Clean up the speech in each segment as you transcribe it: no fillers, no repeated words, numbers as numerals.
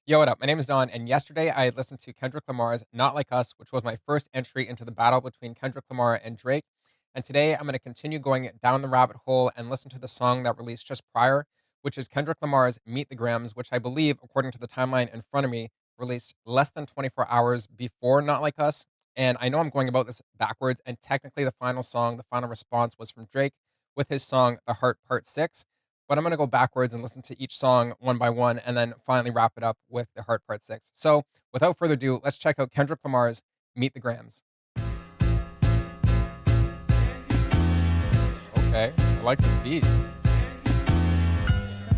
Yo, what up? My name is Don, and yesterday I had listened to Kendrick Lamar's Not Like Us, which was my first entry into the battle between Kendrick Lamar and Drake. And today I'm going to continue going down the rabbit hole and listen to the song that released just prior, which is Kendrick Lamar's Meet the Grams, which I believe, according to the timeline in front of me, released less than 24 hours before Not Like Us. And I know I'm going about this backwards, and technically the final song, the final response was from Drake with his song The Heart Part 6, but I'm going to go backwards and listen to each song one by one and then finally wrap it up with the Heart Part 6. So without further ado, let's check out Kendrick Lamar's Meet the Grams. Okay, I like this beat.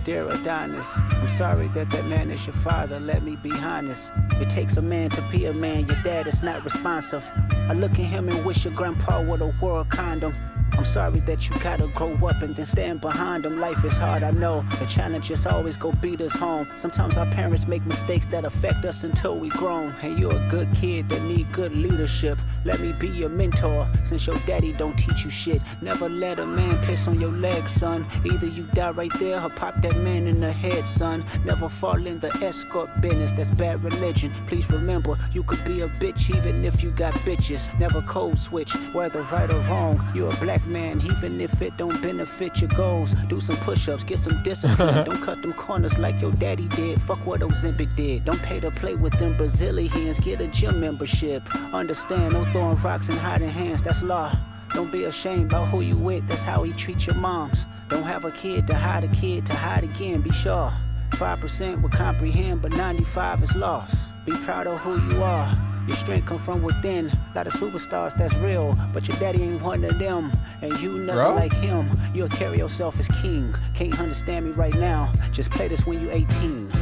Dear Adonis, I'm sorry that man is your father, let me be honest. It takes a man to be a man, your dad is not responsive. I look at him and wish your grandpa would have wore a condom. I'm sorry that you gotta grow up and then stand behind them. Life is hard, I know. The challenges always go beat us home. Sometimes our parents make mistakes that affect us until we grown. And you're a good kid that need good leadership. Let me be your mentor, since your daddy don't teach you shit. Never let a man piss on your leg, son. Either you die right there or pop that man in the head, son. Never fall in the escort business, that's bad religion. Please remember, you could be a bitch even if you got bitches. Never code switch, whether right or wrong. You're a black man, even if it don't benefit your goals. Do some push-ups, get some discipline. Don't cut them corners like your daddy did. Fuck what Ozempic did. Don't pay to play with them Brazilians. Get a gym membership. Understand, no throwing rocks and hiding hands, that's law. Don't be ashamed about who you with, that's how he treats your moms. Don't have a kid to hide again, be sure. 5% will comprehend, but 95 is lost. Be proud of who you are. Your strength come from within. A lot of superstars, that's real, but your daddy ain't one of them. And you nothing like him. You'll carry yourself as king. Can't understand me right now. Just play this when you 18.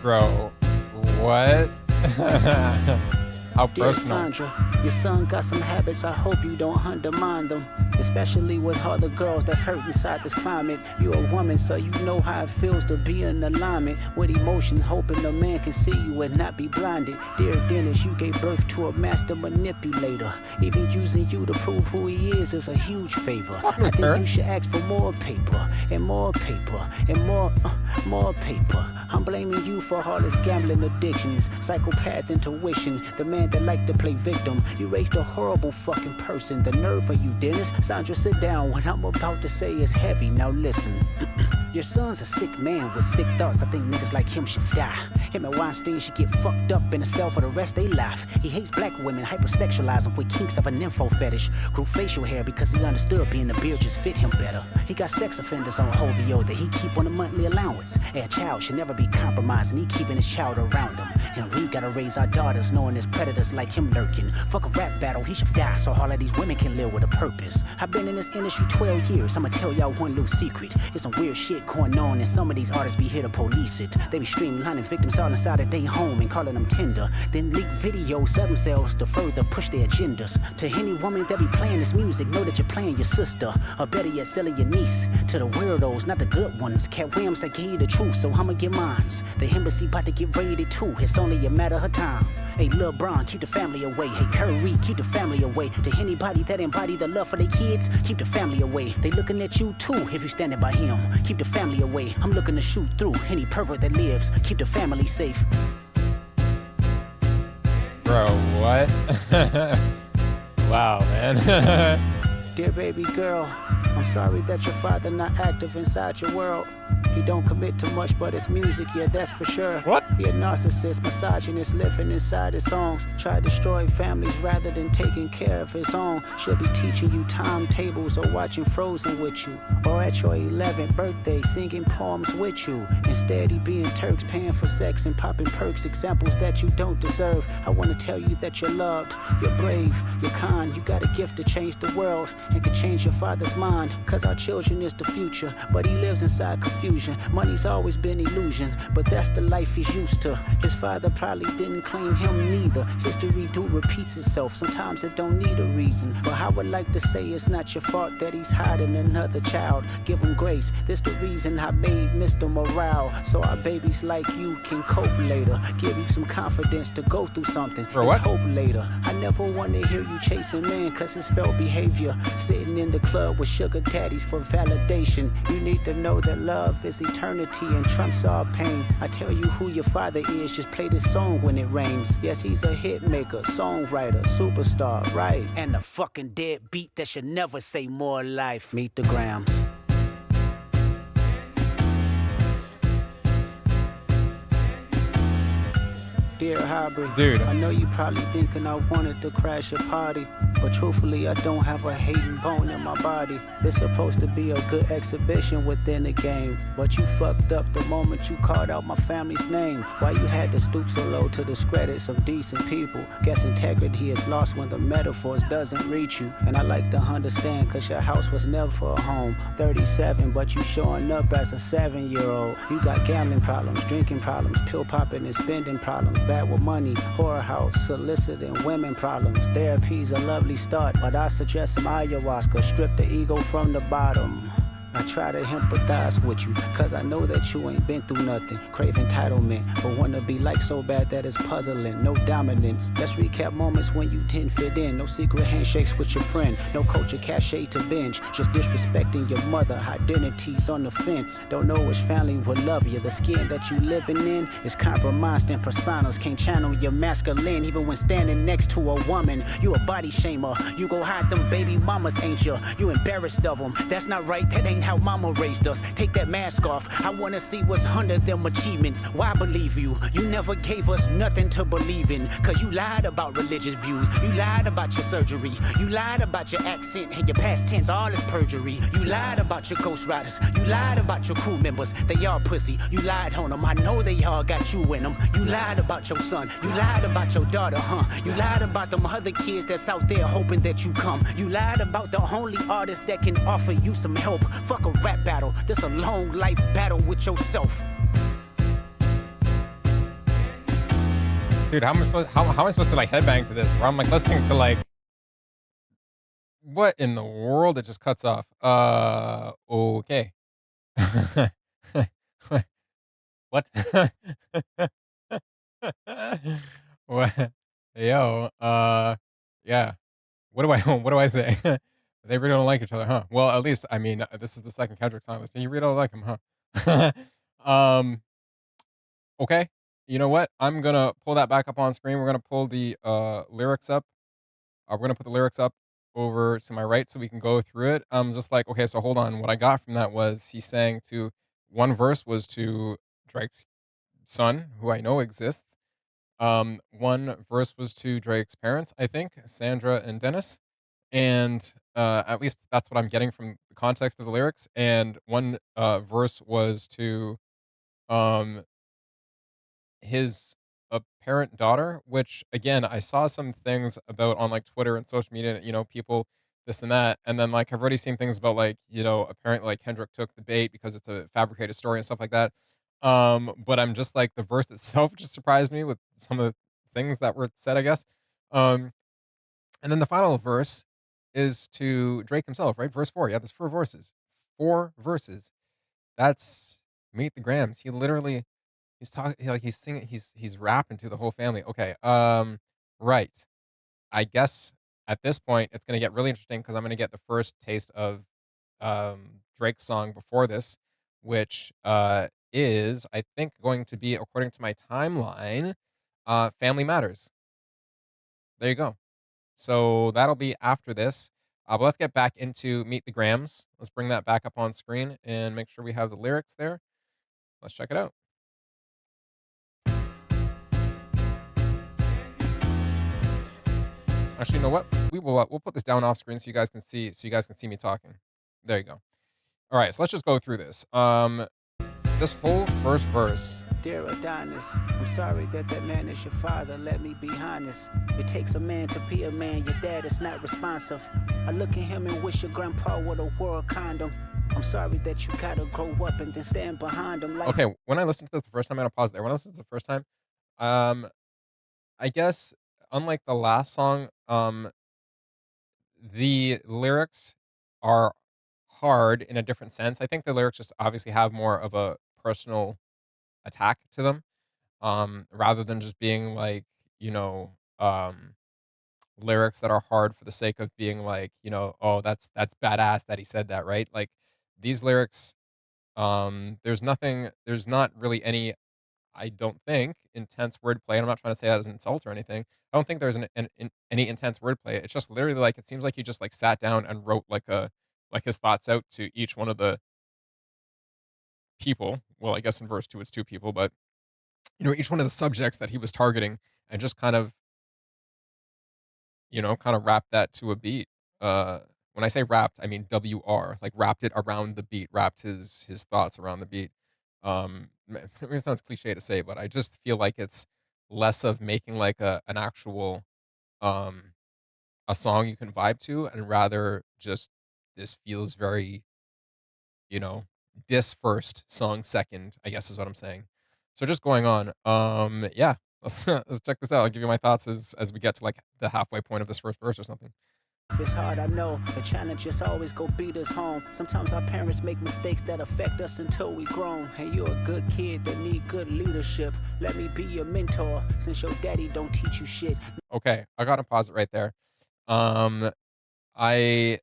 Bro, what? How Dear personal. Sandra, your son got some habits, I hope you don't undermine them. Especially with other girls that's hurt inside this climate. You're a woman, so you know how it feels to be in alignment with emotion, hoping a man can see you and not be blinded. Dear Dennis, you gave birth to a master manipulator. Even using you to prove who he is a huge favor. I think you should ask for more paper, and more paper, and more paper. I'm blaming you for all his gambling addictions, psychopath intuition, the man that liked to play victim. You raised a horrible fucking person. The nerve of you, Dennis. Sandra, sit down. What I'm about to say is heavy. Now listen. Your son's a sick man with sick thoughts. I think niggas like him should die. Him and Weinstein should get fucked up in a cell for the rest of their life. He hates black women, hypersexualize them with kinks of an info fetish. Grew facial hair because he understood being the beard just fit him better. He got sex offenders on Hovio that he keep on a monthly allowance. A child should never be compromised, and he keeping his child around him. And we gotta raise our daughters knowing there's predators like him lurking. Fuck a rap battle, he should die so all of these women can live with a purpose. I've been in this industry 12 years, I'ma tell y'all one little secret. It's some weird shit going on, and some of these artists be here to police it. They be streamlining victims all inside of their home and calling them tender. Then leak videos, sell themselves to further push their agendas. To any woman that be playing this music, know that you're playing your sister. Or better yet, selling your niece. To the weirdos, not the good ones. Cat Williams, I gave you the truth, so I'ma get mines. The embassy about to get raided too, it's only a matter of time. Hey, Lil Bron, keep the family away. Hey, Curry, keep the family away. To anybody that embody the love for their kids, keep the family away. They looking at you too if you standing by him. Keep the family away. I'm looking to shoot through any pervert that lives. Keep the family safe. Bro, what? Wow, man. Dear baby girl, I'm sorry that your father not active inside your world. He don't commit to much but his music, yeah, that's for sure. What? He a narcissist, misogynist, living inside his songs. Try to destroy families rather than taking care of his own. Should be teaching you timetables or watching Frozen with you. Or at your 11th birthday, singing poems with you. Instead, he being Turks, paying for sex and popping perks, examples that you don't deserve. I want to tell you that you're loved, you're brave, you're kind. You got a gift to change the world and can change your father's mind. Cause our children is the future, but he lives inside confusion. Money's always been illusion, but that's the life he's used to. His father probably didn't claim him neither. History do repeats itself, sometimes it don't need a reason. But I would like to say it's not your fault that he's hiding another child. Give him grace, this the reason I made Mr. Morale. So our babies like you can cope later. Give you some confidence to go through something. For what? It's hope later. I never want to hear you chasing men cause it's felt behavior. Sitting in the club with sugar daddies for validation. You need to know that love is is eternity and trumps all pain. I tell you who your father is, just play this song when it rains. Yes, he's a hit maker, songwriter, superstar, right? And a fucking dead beat that should never say more life. Meet the Grams. Dear Hybrid, Dude, I know you probably thinking I wanted to crash your party, but truthfully I don't have a hating bone in my body. This supposed to be a good exhibition within the game, but you fucked up the moment you called out my family's name. Why you had to stoop so low to discredit some decent people? Guess integrity is lost when the metaphors doesn't reach you. And I like to understand, cause your house was never a home. 37, but you showing up as a 7-year-old. You got gambling problems, drinking problems, pill popping and spending problems. Bad with money, whorehouse, soliciting women problems. Therapy's a lovely start, but I suggest some ayahuasca. Strip the ego from the bottom. I try to empathize with you, cause I know that you ain't been through nothing. Crave entitlement, but wanna be like so bad that it's puzzling. No dominance. Let's recap moments when you didn't fit in. No secret handshakes with your friend. No culture cachet to binge. Just disrespecting your mother. Identities on the fence. Don't know which family will love you. The skin that you living in is compromised in personas. Can't channel your masculine even when standing next to a woman. You a body shamer. You go hide them baby mamas, ain't you? You embarrassed of them. That's not right. That ain't how mama raised us. Take that mask off. I wanna see what's under them achievements. Why believe you? You never gave us nothing to believe in. Cause you lied about religious views. You lied about your surgery. You lied about your accent and your past tense. All is perjury. You lied about your ghost riders. You lied about your crew members. They all pussy. You lied on them. I know they all got you in them. You lied about your son. You lied about your daughter, huh? You lied about them other kids that's out there hoping that you come. You lied about the only artist that can offer you some help. Fuck a rap battle. This a long life battle with yourself. dude, how am I supposed to like headbang to this? Where I'm like listening to like what in the world? It just cuts off. Okay. What? What? Yo, yeah. What do I what do I say? They really don't like each other, huh? Well, at least I mean, this is the second Kendrick song list, and you really don't like him, huh? um, okay. You know what? I'm gonna pull that back up on screen. We're gonna pull the lyrics up. We're gonna put the lyrics up over to my right so we can go through it. Just like okay, so hold on. What I got from that was he sang to one verse was to Drake's son, who I know exists. One verse was to Drake's parents, I think, Sandra and Dennis, and at least that's what I'm getting from the context of the lyrics. And one verse was to um his apparent daughter, which again I saw some things about on like Twitter and social media, people this and that, and then like I've already seen things about like apparently like Kendrick took the bait because it's a fabricated story and stuff like that. But I'm just like the verse itself just surprised me with some of the things that were said, I guess. Um, and then the final verse is to Drake himself, right? Verse 4. Yeah, there's four verses. Four verses. That's Meet the Grams. He literally he's talking like he's singing he's rapping to the whole family. Okay. Right. I guess at this point it's gonna get really interesting because I'm gonna get the first taste of Drake's song before this, which is I think going to be according to my timeline, Family Matters. There you go. So that'll be after this. But let's get back into Meet the Grams. Let's bring that back up on screen and make sure we have the lyrics there. Let's check it out. Actually, you know what? We'll put this down off screen so you guys can see me talking. There you go. All right, so let's just go through this. This whole first verse. Dear Adonis, I'm sorry that man is your father. Let me be honest. It takes a man to be a man. Your dad is not responsive. I look at him and wish your grandpa would have wore a condom. I'm sorry that you gotta grow up and then stand behind him like. Okay, when I listened to this the first time, I'm gonna pause there. When I listened to this the first time, um, I guess unlike the last song, the lyrics are hard in a different sense. I think the lyrics just obviously have more of a personal attack to them, rather than just being like, you know, lyrics that are hard for the sake of being like, oh, that's badass that he said that, right? Like these lyrics There's not really any, I don't think, intense wordplay, and I'm not trying to say that as an insult or anything. I don't think there's any intense wordplay. It's just literally like it seems like he just like sat down and wrote like his thoughts out to each one of the people. Well, I guess in verse two it's two people, but each one of the subjects that he was targeting, and just kind of kind of wrapped that to a beat. Uh, when I say wrapped, I mean WR, like wrapped it around the beat, wrapped his thoughts around the beat. It sounds cliche to say, but I just feel like it's less of making like an actual um a song you can vibe to, and rather just this feels very, you know, diss first, song second, I guess is what I'm saying. So just going on, yeah, let's check this out. I'll give you my thoughts as we get to like the halfway point of this first verse or something. It's hard, I know. The challenges always go beat us home. Sometimes our parents make mistakes that affect us until we grown. And you're a good kid that need good leadership. Let me be your mentor, since your daddy don't teach you shit. Okay, I gotta pause it right there. Um, I,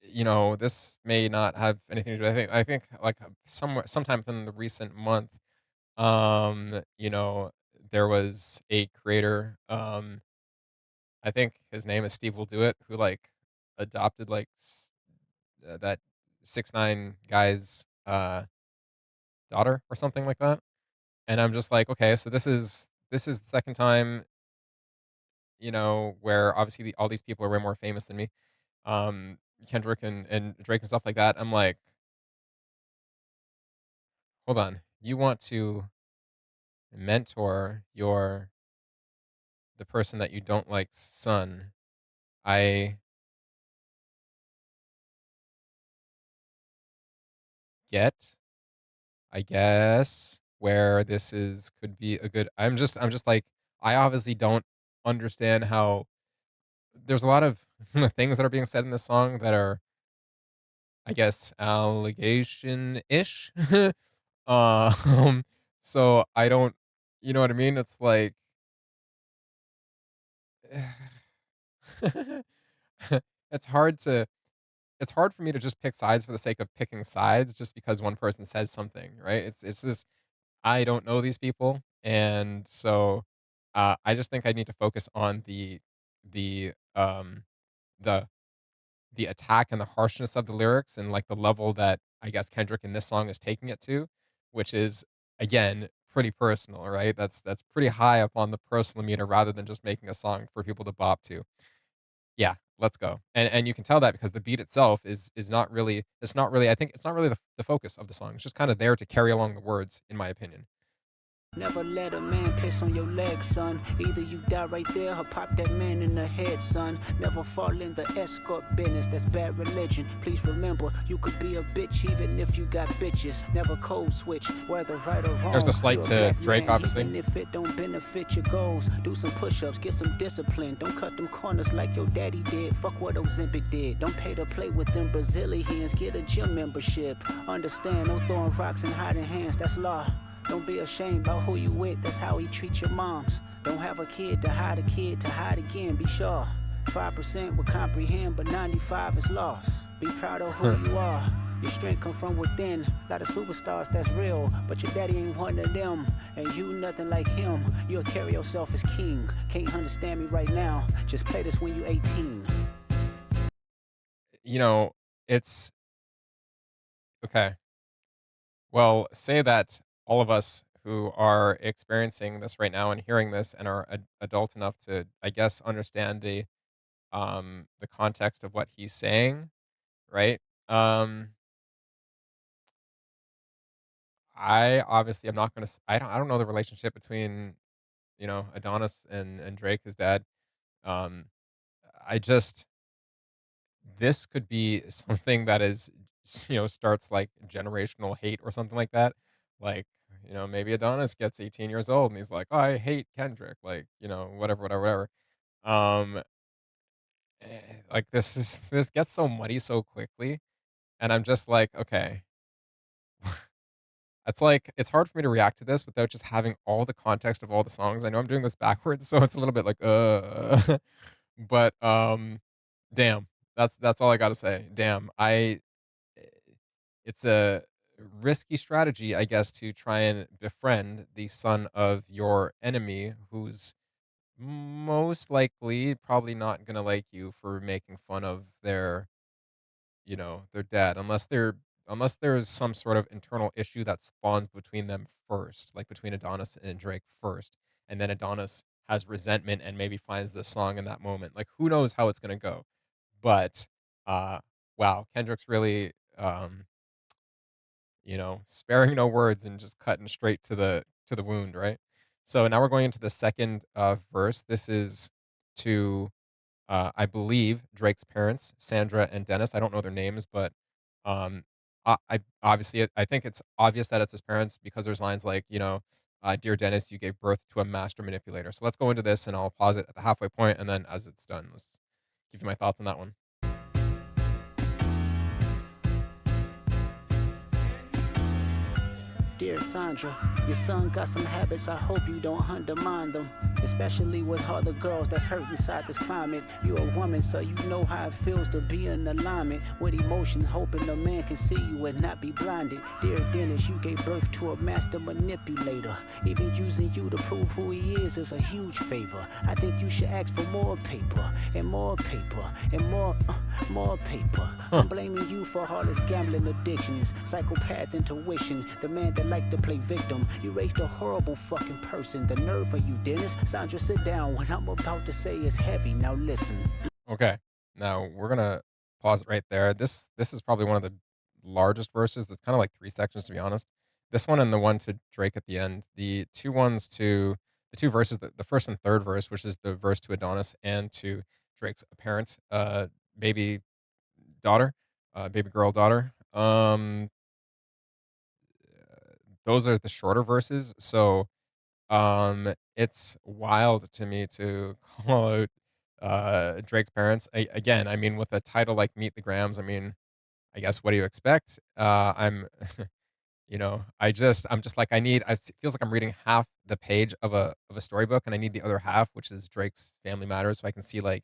this may not have anything to do. I think like somewhere sometime within the recent month, there was a creator. I think his name is Steve Will Do It, who like adopted like that 6ix9ine guy's daughter or something like that. And I'm just like, okay, so this is the second time, where obviously all these people are way more famous than me. Kendrick and Drake and stuff like that. I'm like, hold on, you want to mentor the person that you don't like's son. I get, I guess, where this is could be a good. I'm just like, I obviously don't understand how there's a lot of things that are being said in this song that are, I guess, allegation ish. um, so I don't, you know what I mean? It's like, it's hard to, it's hard for me to just pick sides for the sake of picking sides just because one person says something, right? It's just I don't know these people, and so I just think I need to focus on the the the attack and the harshness of the lyrics, and like the level that I guess Kendrick in this song is taking it to, which is again pretty personal, right? That's pretty high up on the personal meter rather than just making a song for people to bop to. Yeah, let's go. And you can tell that because the beat itself is not really, it's not really, I think it's not really the focus of the song. It's just kind of there to carry along the words, in my opinion. Never let a man piss on your leg, son. Either you die right there or pop that man in the head, son. Never fall in the escort business, that's bad religion. Please remember, you could be a bitch even if you got bitches. Never code switch, whether right or There's wrong. a slight You a to black Drake, man, obviously. even if it don't benefit your goals. Do some push-ups, get some discipline. Don't cut them corners like your daddy did. Fuck what Ozempic did. Don't pay to play with them Brazilians. Get a gym membership. Understand, no throwing rocks and hiding hands, that's law. Don't be ashamed about who you with, that's how he treat your moms. Don't have a kid to hide again, be sure. 5% will comprehend, but 95 is lost. Be proud of who you are. Your strength come from within. Lot of superstars, that's real, but your daddy ain't one of them. And you nothing like him. You'll carry yourself as king. Can't understand me right now. Just play this when you 18. You know, it's okay. Well, say that all of us who are experiencing this right now and hearing this and are adult enough to, I guess, understand the context of what he's saying, right? Um, I obviously am not going to. I don't know the relationship between Adonis and Drake, his dad. Um, I just this could be something that is starts like generational hate or something like that. Like maybe Adonis gets 18 years old and he's like, oh, I hate Kendrick, like whatever, whatever, whatever. Um, like this gets so muddy so quickly, and I'm just like, okay, it's like it's hard for me to react to this without just having all the context of all the songs. I know I'm doing this backwards, so it's a little bit like but damn, that's all I got to say. Damn, I it's a risky strategy, I guess, to try and befriend the son of your enemy, who's most likely probably not gonna like you for making fun of their dad, unless there's some sort of internal issue that spawns between them first, like between Adonis and Drake first, and then Adonis has resentment and maybe finds this song in that moment. Like who knows how it's gonna go. But uh wow, Kendrick's really sparing no words and just cutting straight to the wound, right? So now we're going into the second verse. This is to I believe Drake's parents, Sandra and Dennis. I don't know their names, but um, I obviously I think it's obvious that it's his parents because there's lines like "Dear Dennis, you gave birth to a master manipulator." So let's go into this, and I'll pause it at the halfway point, and then as it's done, let's give you my thoughts on that one. Dear Sandra, your son got some habits, I hope you don't undermine them. Especially with other girls that's hurt inside this climate. You're a woman, so you know how it feels to be in alignment with emotion, hoping a man can see you and not be blinded. Dear Dennis, you gave birth to a master manipulator. Even using you to prove who he is a huge favor. I think you should ask for more paper, and more paper, and more paper. Huh. I'm blaming you for all his gambling addictions, psychopath intuition, the man that like to play victim. You raised a horrible fucking person. The nerve of you, Dennis. Sandra, sit down. What I'm about to say is heavy. Now listen. Okay, now we're gonna pause it right there. This is probably one of the largest verses. It's kind of like three sections to be honest. This one and the one to Drake at the end. The two verses, the first and third verse, which is the verse to Adonis and to Drake's apparent baby daughter, baby girl daughter. Those are the shorter verses. So it's wild to me to call out Drake's parents. Again, I mean, with a title like Meet the Grams, I mean, I guess what do you expect? I'm just like it feels like I'm reading half the page of a storybook, and I need the other half, which is Drake's Family Matters, so I can see like,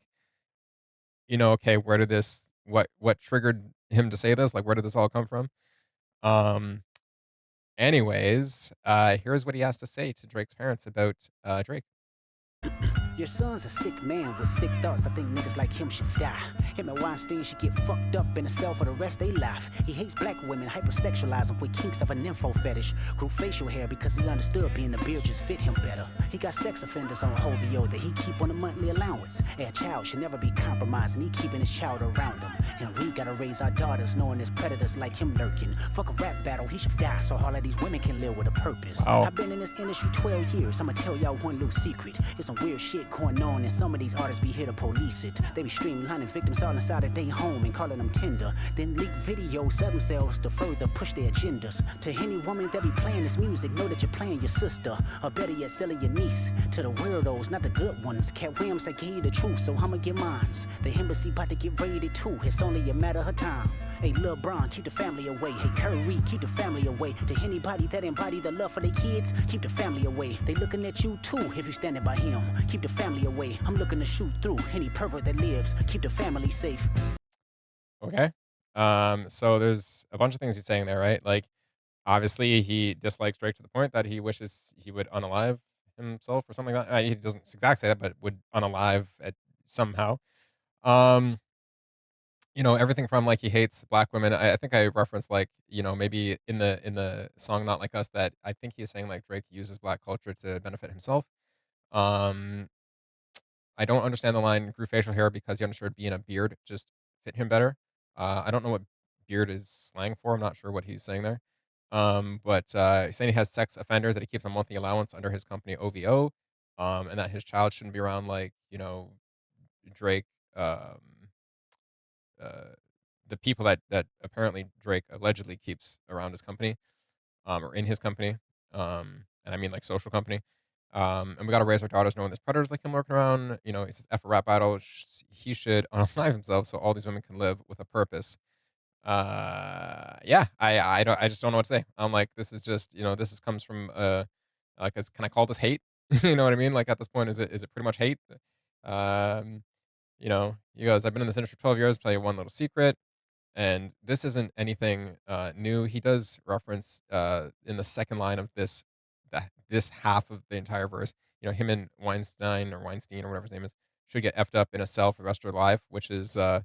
okay, where did this what triggered him to say this? Like, where did this all come from? Um, Anyways, here's what he has to say to Drake's parents about Drake. Your son's a sick man with sick thoughts. I think niggas like him should die. Him and Weinstein should get fucked up in a cell for the rest of their life. He hates black women, hypersexualize them with kinks of an info fetish. Grew facial hair because he understood being a beard just fit him better. He got sex offenders on Hovio that he keep on a monthly allowance. A child should never be compromised, and he keeping his child around him. And we gotta raise our daughters knowing there's predators like him lurking. Fuck a rap battle, he should die so all of these women can live with a purpose. Wow. I've been in this industry 12 years. I'ma tell y'all one little secret. It's some weird shit going on, and some of these artists be here to police it. They be streamlining victims all inside of their home and calling them tender. Then leak videos of themselves to further push their agendas. To any woman that be playing this music, know that you're playing your sister, or better yet, selling your niece. To the weirdos, not the good ones. Cat Williams, I gave you the truth, so I'ma get mines. The embassy about to get raided too. It's only a matter of time. Hey, Lil Bron, keep the family away. Hey, Curry, keep the family away. To anybody that embody the love for their kids, keep the family away. They looking at you too if you standing by him. Keep the family away. I'm looking to shoot through any pervert that lives. Keep the family safe. Okay. So there's a bunch of things he's saying there, right? Like, obviously, he dislikes Drake to the point that he wishes he would unalive himself or something like that. He doesn't exactly say that, but would unalive it somehow. Um, everything from like he hates black women. I think I referenced like, maybe in the song "Not Like Us" that I think he's saying like Drake uses black culture to benefit himself. Um, I don't understand the line "grew facial hair because he understood being a beard just fit him better." I don't know what beard is slang for. I'm not sure what he's saying there. But he's saying he has sex offenders that he keeps on monthly allowance under his company OVO, and that his child shouldn't be around like Drake, uh, the people that apparently Drake allegedly keeps around his company, or in his company, and I mean like social company. And we got to raise our daughters knowing there's predators like him lurking around. He says, "F a rap battle, he should unalive himself so all these women can live with a purpose." Yeah, I just don't know what to say. I'm like, this is just this is comes from like, can I call this hate? You know what I mean? Like at this point, is it pretty much hate? He goes, "I've been in this industry for 12 years. Tell you one little secret. And this isn't anything new. He does reference in the second line of this half of the entire verse. Him and Weinstein or whatever his name is should get effed up in a cell for the rest of their life, which is um,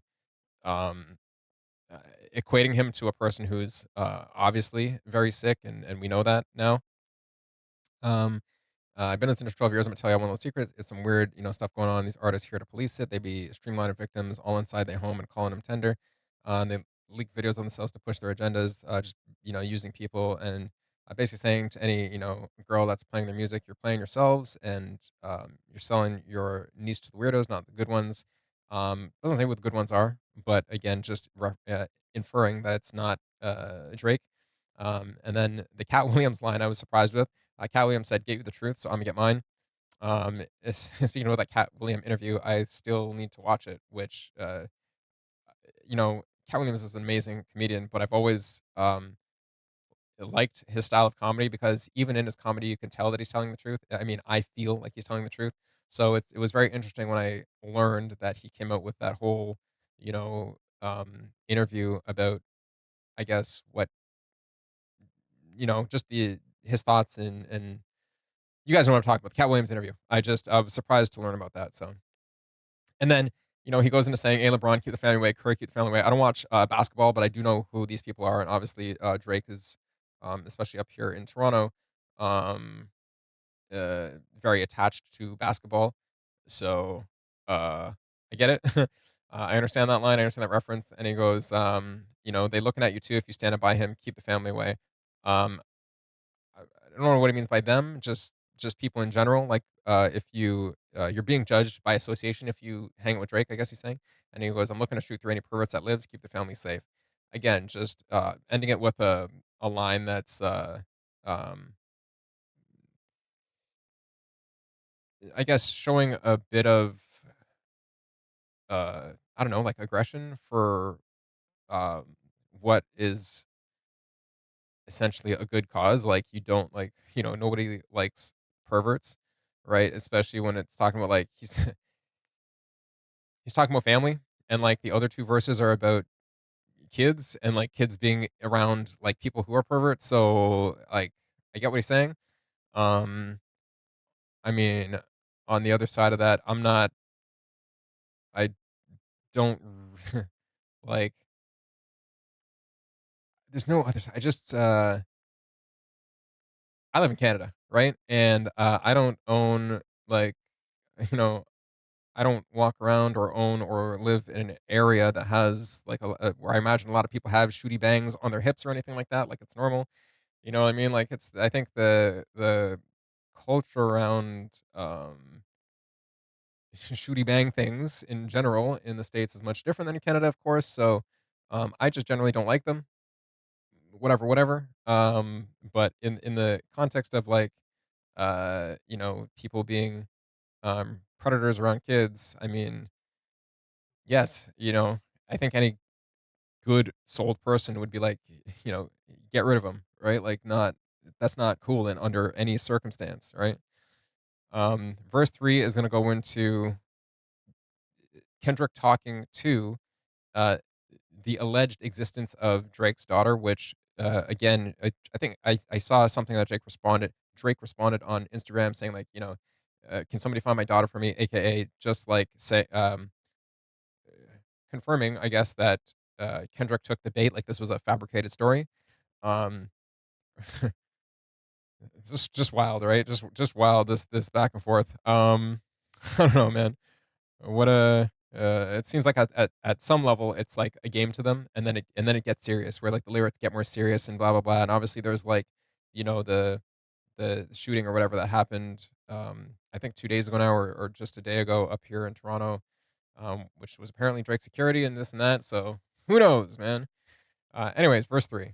uh, equating him to a person who's obviously very sick, and we know that now. Um, I've been in this industry 12 years. I'm gonna tell you one little secret. It's some weird, stuff going on. These artists here to police it. They be streamlining victims all inside their home and calling them tender. And they leak videos of themselves to push their agendas. Just using people and basically saying to any girl that's playing their music, you're playing yourselves and you're selling your niche to the weirdos, not the good ones. Doesn't say what the good ones are, but again, just inferring that it's not Drake. And then the Cat Williams line I was surprised with. Cat Williams said, "Get you the truth, so I'm gonna get mine." Speaking of that Cat Williams interview, I still need to watch it. Which, Cat Williams is an amazing comedian, but I've always liked his style of comedy because even in his comedy, you can tell that he's telling the truth. I mean, I feel like he's telling the truth. So it was very interesting when I learned that he came out with that whole, interview about, I guess, what just the his thoughts and you guys know what I'm talking about. The Cat Williams interview. I was surprised to learn about that. So, and then he goes into saying, "Hey, LeBron, keep the family away. Curry, keep the family away." I don't watch basketball, but I do know who these people are, and obviously Drake is, especially up here in Toronto, um, very attached to basketball. So I get it. I understand that line. I understand that reference. And he goes, they looking at you too. If you stand by him, keep the family away. Um, I don't know what he means by them. Just people in general. Like if you're being judged by association if you hang out with Drake. I guess he's saying. And he goes, "I'm looking to shoot through any perverts that lives. Keep the family safe." Again, just ending it with a line that's um, I guess showing a bit of I don't know, like aggression for what is essentially a good cause. Like you don't like, nobody likes perverts, right? Especially when it's talking about like he's talking about family, and like the other two verses are about kids and like kids being around like people who are perverts. So like I get what he's saying. Um, I mean, on the other side of that, I don't like. There's no other. I just I live in Canada, right? And I don't own like you know I don't walk around or own or live in an area that has like where I imagine a lot of people have shooty bangs on their hips or anything like that. Like it's normal, you know what I mean? Like it's I think the culture around shooty bang things in general in the states is much different than in Canada, of course. So I just generally don't like them. Whatever. But in the context of like people being predators around kids, I mean, yes, I think any good souled person would be like, you know, get rid of him, right? Like, not that's not cool in under any circumstance, right? Verse 3 is going to go into Kendrick talking to uh, the alleged existence of Drake's daughter, which again, I think I saw something that Drake responded on Instagram saying like, can somebody find my daughter for me, aka just like say confirming, I guess, that Kendrick took the bait, like this was a fabricated story. Um, it's just wild, right? Just wild. This back and forth. I don't know, man. What a it seems like at some level it's like a game to them, and then it gets serious, where like the lyrics get more serious and blah blah blah. And obviously there's like the shooting or whatever that happened. I think 2 days ago now, or just a day ago up here in Toronto, which was apparently Drake security and this and that. So who knows, man? Anyways, verse 3.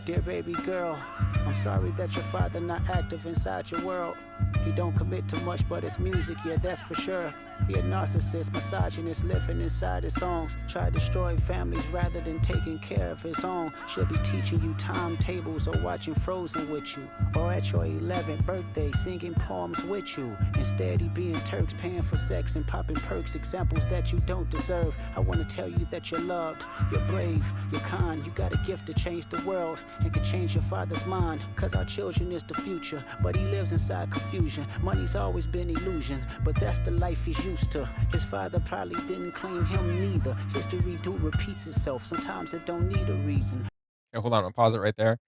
Dear baby girl, I'm sorry that your father not active inside your world. He don't commit to much, but it's music, yeah, that's for sure. He a narcissist, misogynist, living inside his songs. Try to destroy families rather than taking care of his own. Should be teaching you timetables or watching Frozen with you. Or at your 11th birthday, singing poems with you. Instead, he being Turks, paying for sex and popping perks, examples that you don't deserve. I wanna tell you that you're loved, you're brave, you're kind. You got a gift to change the world and can change your father's mind. Cause our children is the future, but he lives inside confusion. Money's always been illusion, but that's the life he's used to. His father probably didn't claim him neither. History do repeats itself, sometimes it don't need a reason. Okay, hold on, I'll pause it right there.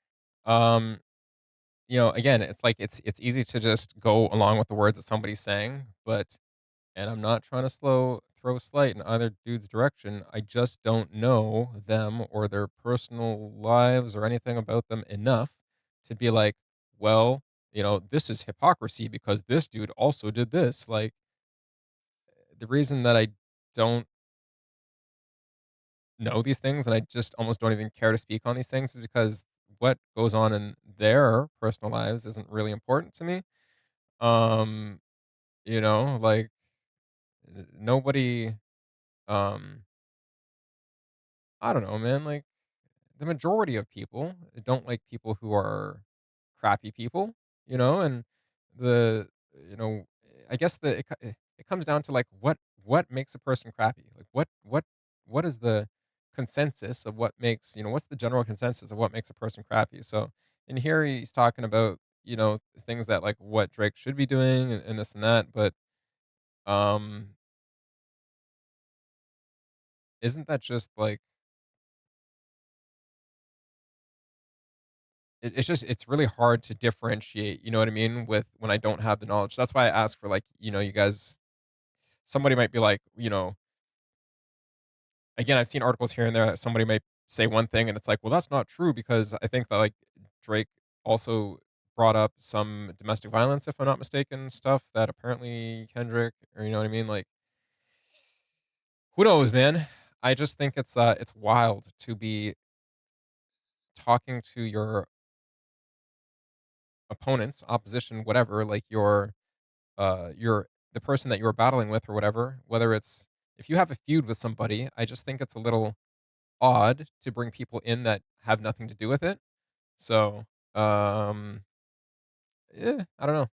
Um, again, it's like it's easy to just go along with the words that somebody's saying, but and I'm not trying to throw slight in either dude's direction. I just don't know them or their personal lives or anything about them enough to be like, well, this is hypocrisy because this dude also did this. Like the reason that I don't know these things and I just almost don't even care to speak on these things is because what goes on in their personal lives isn't really important to me. Um, like nobody um I don't know, man, like the majority of people don't like people who are crappy people, and the you know, I guess it comes down to like what makes a person crappy? Like what is the consensus of what makes, what's the general consensus of what makes a person crappy? So in here he's talking about, things that like what Drake should be doing and this and that, but um isn't that just like it's really hard to differentiate, you know what I mean, with when I don't have the knowledge. That's why I ask for like, you guys somebody might be like, again, I've seen articles here and there that somebody might say one thing and it's like, well, that's not true because I think that like Drake also brought up some domestic violence, if I'm not mistaken, stuff that apparently Kendrick or you know what I mean? Like, who knows, man? I just think it's wild to be talking to your opponents, opposition, whatever, like you're the person that you're battling with or whatever, whether it's if you have a feud with somebody, I just think it's a little odd to bring people in that have nothing to do with it. So, yeah, I don't know.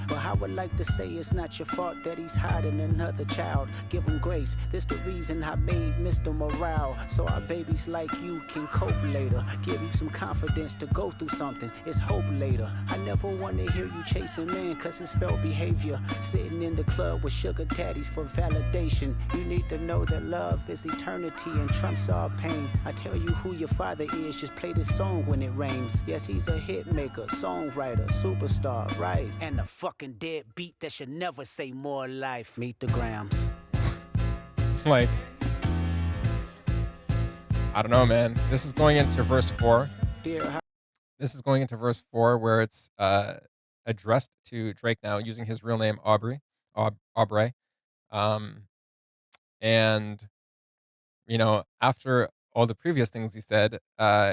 But I would like to say it's not your fault that he's hiding another child. Give him grace, this the reason I made Mr. Morale. So our babies like you can cope later. Give you some confidence to go through something, it's hope later. I never want to hear you chasing man cause it's felt behavior. Sitting in the club with sugar daddies for validation. You need to know that love is eternity and trumps all pain. I tell you who your father is, just play this song when it rains. Yes, he's a hit maker, songwriter, superstar, right? And the fucking dead beat that should never say more life. Meet the grams. Like, I don't know, man. This is going into verse 4. Dear, This is going into verse 4 where it's addressed to Drake now using his real name Aubrey. Um and after all the previous things he said,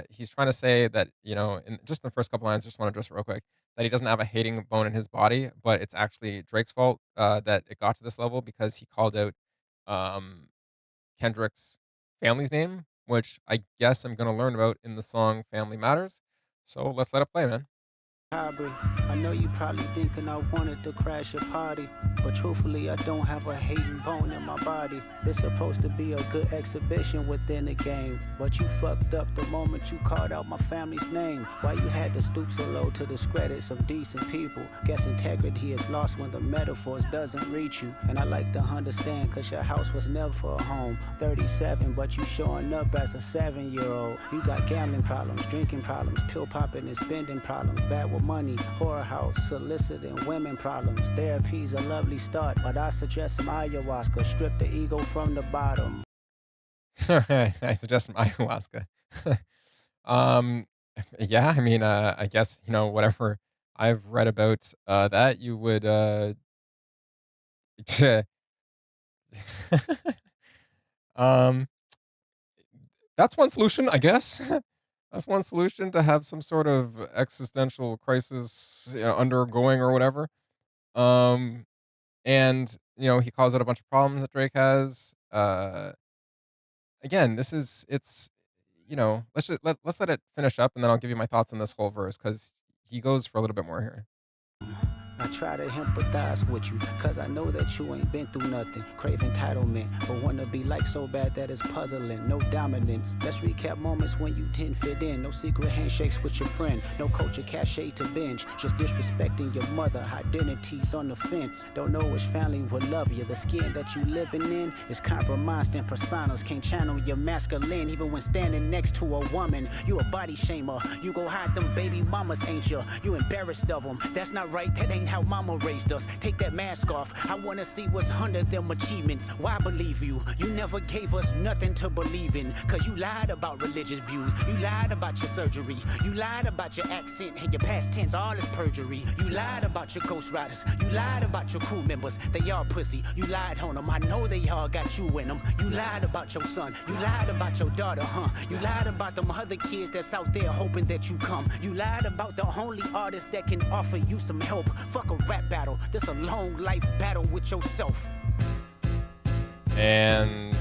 he's trying to say that, in just the first couple lines, just want to address it real quick, that he doesn't have a hating bone in his body, but it's actually Drake's fault that it got to this level because he called out um, Kendrick's family's name, which I guess I'm going to learn about in the song Family Matters. So let's let it play, man. Aubrey, I know you probably thinking I wanted to crash your party, but truthfully I don't have a hating bone in my body. It's supposed to be a good exhibition within the game, but you fucked up the moment you called out my family's name. Why you had to stoop so low to discredit some decent people? Guess integrity is lost when the metaphors doesn't reach you. And I like to understand cause your house was never a home. 37 but you showing up as a 7-year-old. You got gambling problems, drinking problems, pill popping and spending problems, bad with money, whorehouse, soliciting women problems. Therapy's a lovely start, but I suggest some ayahuasca. Strip the ego from the bottom. I suggest some ayahuasca. um, yeah, I mean, I guess whatever I've read about that, you would um, that's one solution, I guess. That's one solution to have some sort of existential crisis, undergoing or whatever. Um, and he calls out a bunch of problems that Drake has. Again, this is it's let's let it finish up, and then I'll give you my thoughts on this whole verse because he goes for a little bit more here. I try to empathize with you, cause I know that you ain't been through nothing. Crave entitlement, but wanna be like so bad that it's puzzling. No dominance. Let's recap moments when you didn't fit in. No secret handshakes with your friend. No culture cachet to binge. Just disrespecting your mother. Identities on the fence. Don't know which family will love you. The skin that you living in is compromised and personas can't channel your masculine. Even when standing next to a woman, you a body shamer. You go hide them baby mamas, ain't you? You embarrassed of them. That's not right. That ain't how mama raised us. Take that mask off. I wanna see what's under them achievements. Why believe you? You never gave us nothing to believe in. Cause you lied about religious views. You lied about your surgery. You lied about your accent and your past tense. All is perjury. You lied about your ghost riders. You lied about your crew members. They all pussy. You lied on them. I know they all got you in them. You lied about your son. You lied about your daughter, huh? You lied about them other kids that's out there hoping that you come. You lied about the only artist that can offer you some help. Fuck a rap battle. This a long life battle with yourself. And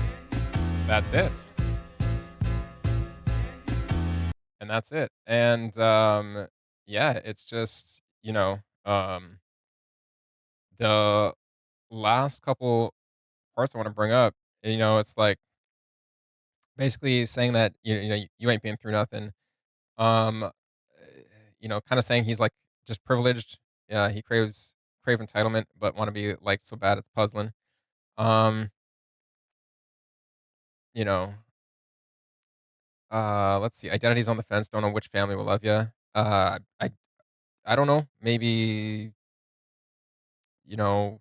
that's it. And that's it. And yeah, it's just the last couple parts I want to bring up. It's like basically saying that you ain't been through nothing. Um, kind of saying he's like just privileged. Yeah, he crave entitlement, but want to be liked so bad it's puzzling. Um, you know, let's see. Identities on the fence. Don't know which family will love you. I don't know. Maybe you know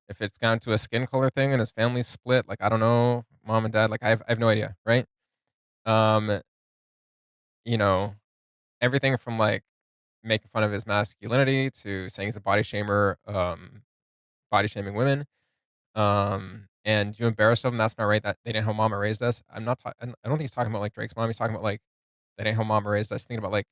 if it's gone to a skin color thing and his family's split. Like I don't know, mom and dad. Like I have no idea, right? Um, you know, everything from like making fun of his masculinity to saying he's a body shamer, body shaming women. And you embarrass them. That's not right. That they didn't how mama raised us. I don't think he's talking about like Drake's mom. He's talking about like that ain't how mama raised us. Thinking about like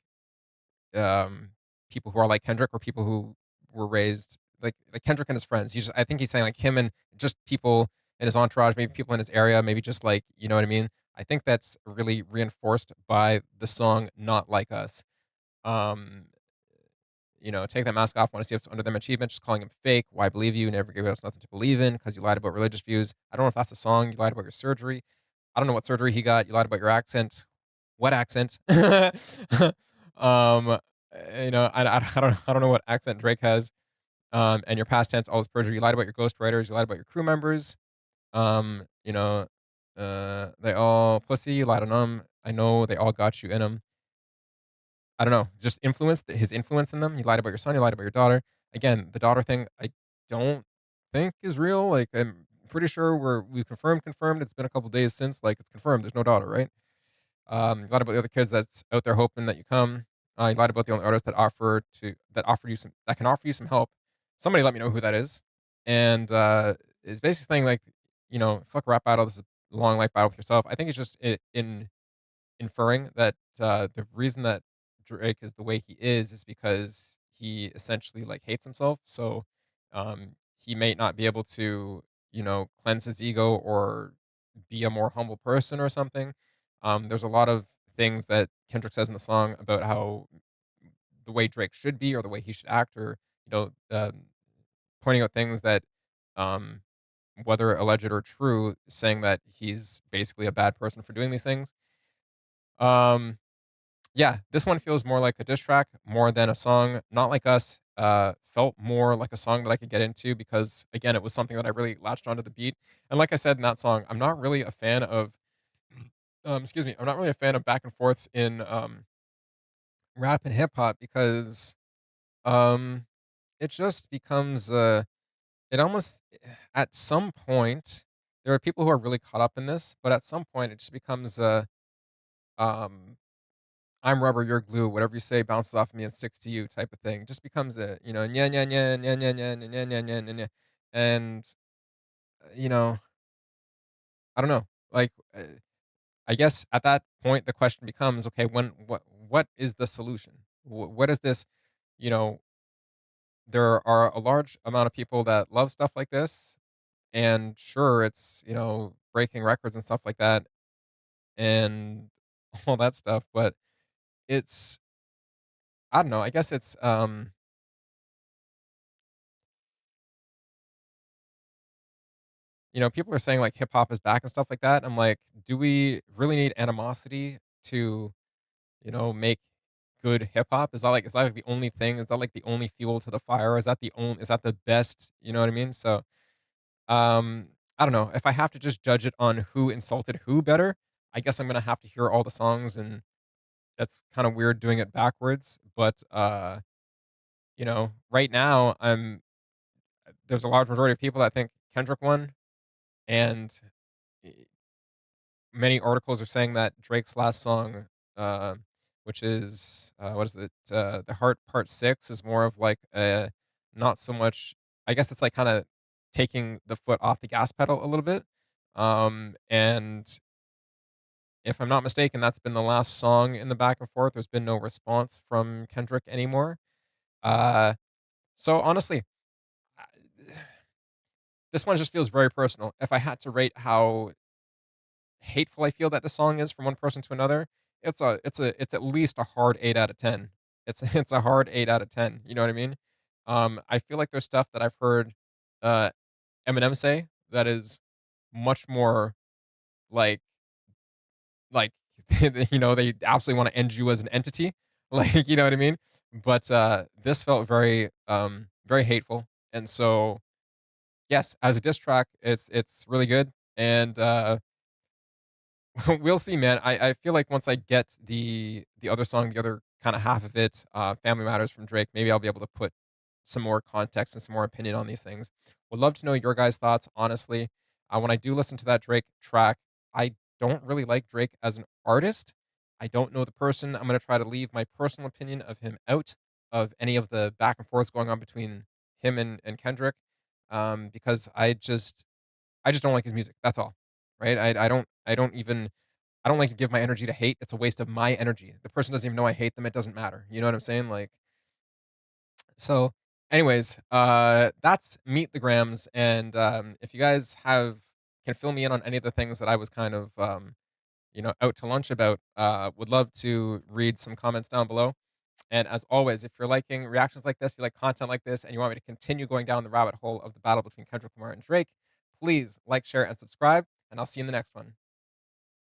um people who are like Kendrick or people who were raised like Kendrick and his friends. I think he's saying like him and just people in his entourage, maybe people in his area, maybe just like you know what I mean. I think that's really reinforced by the song "Not Like Us." Um, take that mask off. Want to see what's under them achievement. Just calling him fake. Why believe you? Never gave us nothing to believe in because you lied about religious views. I don't know if that's a song. You lied about your surgery. I don't know what surgery he got. You lied about your accent. What accent? um, I don't know what accent Drake has. And your past tense, always perjury. You lied about your ghostwriters. You lied about your crew members. Um, you know, they all pussy. You lied on them. I know they all got you in them. I don't know, just his influence in them. You lied about your son, you lied about your daughter. Again, the daughter thing, I don't think is real. Like, I'm pretty sure we confirmed. It's been a couple days since, like, it's confirmed. There's no daughter, right? You lied about the other kids that's out there hoping that you come. You lied about the only artist that offered you some that can offer you some help. Somebody let me know who that is. And it's basically saying like, fuck a rap battle. This is a long life battle with yourself. I think it's just in inferring that the reason that Drake is the way he is because he essentially like hates himself. So he may not be able to, cleanse his ego or be a more humble person or something. There's a lot of things that Kendrick says in the song about how the way Drake should be or the way he should act, or pointing out things that, um, whether alleged or true, saying that he's basically a bad person for doing these things. Um, Yeah, this one feels more like a diss track more than a song. Not Like Us felt more like a song that I could get into because again, it was something that I really latched onto the beat. And like I said in that song, I'm not really a fan of excuse me, I'm not really a fan of back and forths in rap and hip hop because um it just becomes it almost at some point there are people who are really caught up in this, but at some point it just becomes um I'm rubber, you're glue, whatever you say bounces off me and sticks to you type of thing. Just becomes a, nya nya nya nya nya nya nya nya nya nya nya nya. And, you know, I don't know. Like, I guess at that point the question becomes, okay, what is the solution? What is this? You know, there are a large amount of people that love stuff like this, and sure, it's breaking records and stuff like that, and all that stuff, but it's I don't know. I guess it's people are saying like hip hop is back and stuff like that. I'm like, do we really need animosity to make good hip hop? Is that like the only thing? Is that like the only fuel to the fire? Is that the best? You know what I mean? So I don't know. If I have to just judge it on who insulted who better, I guess I'm gonna have to hear all the songs, and that's kind of weird doing it backwards. But right now there's a large majority of people that think Kendrick won, and eh, many articles are saying that Drake's last song, uh, which is what is it? The Heart Part Six is more of like a not so much. I guess it's like kind of taking the foot off the gas pedal a little bit. And if I'm not mistaken, that's been the last song in the back and forth. There's been no response from Kendrick anymore. Uh, so honestly, I- this one just feels very personal. If I had to rate how hateful I feel that the song is from one person to another, it's at least a hard 8 out of 10. It's it's a hard 8 out of 10. You know what I mean? I feel like there's stuff that I've heard uh Eminem say that is much more like like they absolutely want to end you as an entity, like you know what I mean. But this felt very hateful, and so yes, as a diss track, it's really good, and we'll see, man. I feel like once I get the other song, the other kind of half of it, Family Matters from Drake, maybe I'll be able to put some more context and some more opinion on these things. Would love to know your guys' thoughts, honestly. When I do listen to that Drake track, I don't really like Drake as an artist. I don't know the person. I'm gonna try to leave my personal opinion of him out of any of the back and forths going on between him and Kendrick, because I just don't like his music. That's all. Right? I don't like to give my energy to hate. It's a waste of my energy. The person doesn't even know I hate them. It doesn't matter. You know what I'm saying? Like so anyways, that's Meet the Grams, and if you guys have can fill me in on any of the things that I was kind of out to lunch about, would love to read some comments down below. And as always, if you're liking reactions like this, if you like content like this, and you want me to continue going down the rabbit hole of the battle between Kendrick Lamar and Drake, please like, share, and subscribe. And I'll see you in the next one.